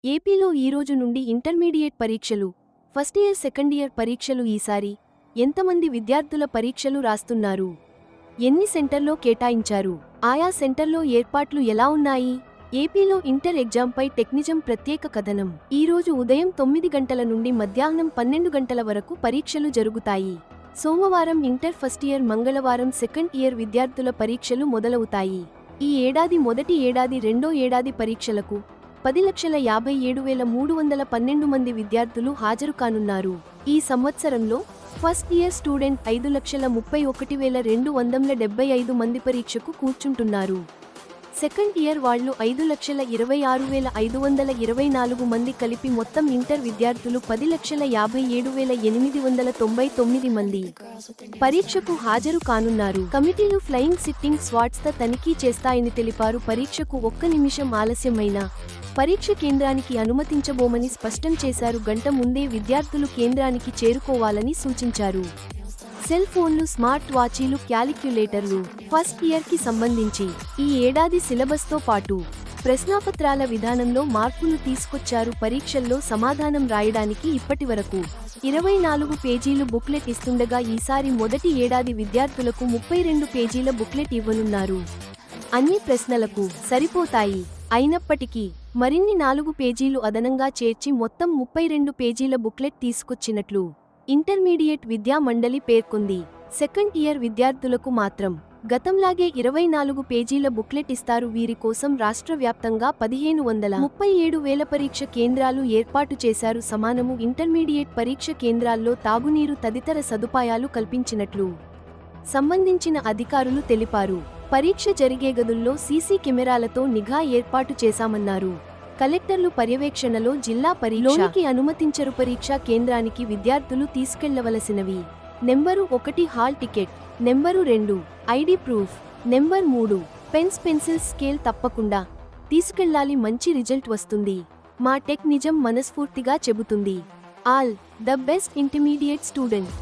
ఏపీలో ఈరోజు నుండి ఇంటర్మీడియట్ పరీక్షలు, ఫస్ట్ ఇయర్ సెకండ్ ఇయర్ పరీక్షలు. ఈసారి ఎంతమంది విద్యార్థుల పరీక్షలు రాస్తున్నారు, ఎన్ని సెంటర్లో కేటాయించారు, ఆయా సెంటర్లో ఏర్పాట్లు ఎలా ఉన్నాయి? ఏపీలో ఇంటర్ ఎగ్జామ్పై టెక్నిజం ప్రత్యేక కథనం. ఈరోజు ఉదయం 9 గంటల నుండి మధ్యాహ్నం 12 గంటల వరకు పరీక్షలు జరుగుతాయి. సోమవారం ఇంటర్ ఫస్ట్ ఇయర్, మంగళవారం సెకండ్ ఇయర్ విద్యార్థుల పరీక్షలు మొదలవుతాయి. ఈ ఏడాది మొదటి ఏడాది, రెండో ఏడాది పరీక్షలకు 10,57,312 మంది విద్యార్థులు హాజరు కానున్నారు. ఈ సంవత్సరంలో ఫస్ట్ ఇయర్ స్టూడెంట్ 5,31,275 మంది పరీక్షకు కూర్చుంటున్నారు. సెకండ్ ఇయర్ వాళ్లు 5,26,524 మంది, కలిపి మొత్తం ఇంటర్ విద్యార్థులు 10,57,899 మంది పరీక్షకు హాజరు కానున్నారు. కమిటీలు ఫ్లయింగ్ సిట్టింగ్ స్వాట్స్తో తనిఖీ చేస్తాయని తెలిపారు. పరీక్షకు 1 నిమిషం ఆలస్యమైనా పరీక్ష కేంద్రానికి అనుమతించబోమని స్పష్టం చేశారు. గంట ముందే విద్యార్థులు కేంద్రానికి చేరుకోవాలని సూచించారు. సెల్ ఫోన్లు, స్మార్ట్ వాచీలు, క్యాలిక్యులేటర్లు. ఫస్ట్ ఇయర్ కి సంబంధించి ఈ ఏడాది సిలబస్తో పాటు ప్రశ్నాపత్రాల విధానంలో మార్పులు తీసుకొచ్చారు. పరీక్షల్లో సమాధానం రాయడానికి ఇప్పటివరకు 24 పేజీలు బుక్లెట్ ఇస్తుండగా ఈసారి మొదటి ఏడాది విద్యార్థులకు 32 పేజీల బుక్లెట్ ఇవ్వనున్నారు. అన్ని ప్రశ్నలకు సరిపోతాయి. అయినప్పటికీ మరిన్ని 4 పేజీలు అదనంగా చేర్చి మొత్తం 32 పేజీల బుక్లెట్ తీసుకొచ్చినట్లు ఇంటర్మీడియట్ విద్యా మండలి పేర్కొంది. సెకండ్ ఇయర్ విద్యార్థులకు మాత్రం గతంలాగే 24 పేజీల బుక్లెట్ ఇస్తారు. వీరి కోసం రాష్ట్ర వ్యాప్తంగా 1,537,000 పరీక్ష కేంద్రాలు ఏర్పాటు చేశారు. సమానము ఇంటర్మీడియట్ పరీక్ష కేంద్రాల్లో తాగునీరు తదితర సదుపాయాలు కల్పించినట్లు సంబంధించిన అధికారులు తెలిపారు. పరీక్ష జరిగే గదుల్లో సీసీ కెమెరాలతో నిఘా ఏర్పాటు చేశామన్నారు. కలెక్టర్లు పర్యవేక్షణలో జిల్లా పరీక్షకి అనుమతించరు. పరీక్షా కేంద్రానికి విద్యార్థులు తీసుకెళ్లవలసినవి: number 1 hall ticket, number 2 ID proof, number 3 pens, pencil, scale తప్పకుండా తీసుకెళ్లాలి. మంచి రిజల్ట్ వస్తుంది. మా టెక్ నిజం మనస్ఫూర్తిగా చెబుతుంది. All the best intermediate student.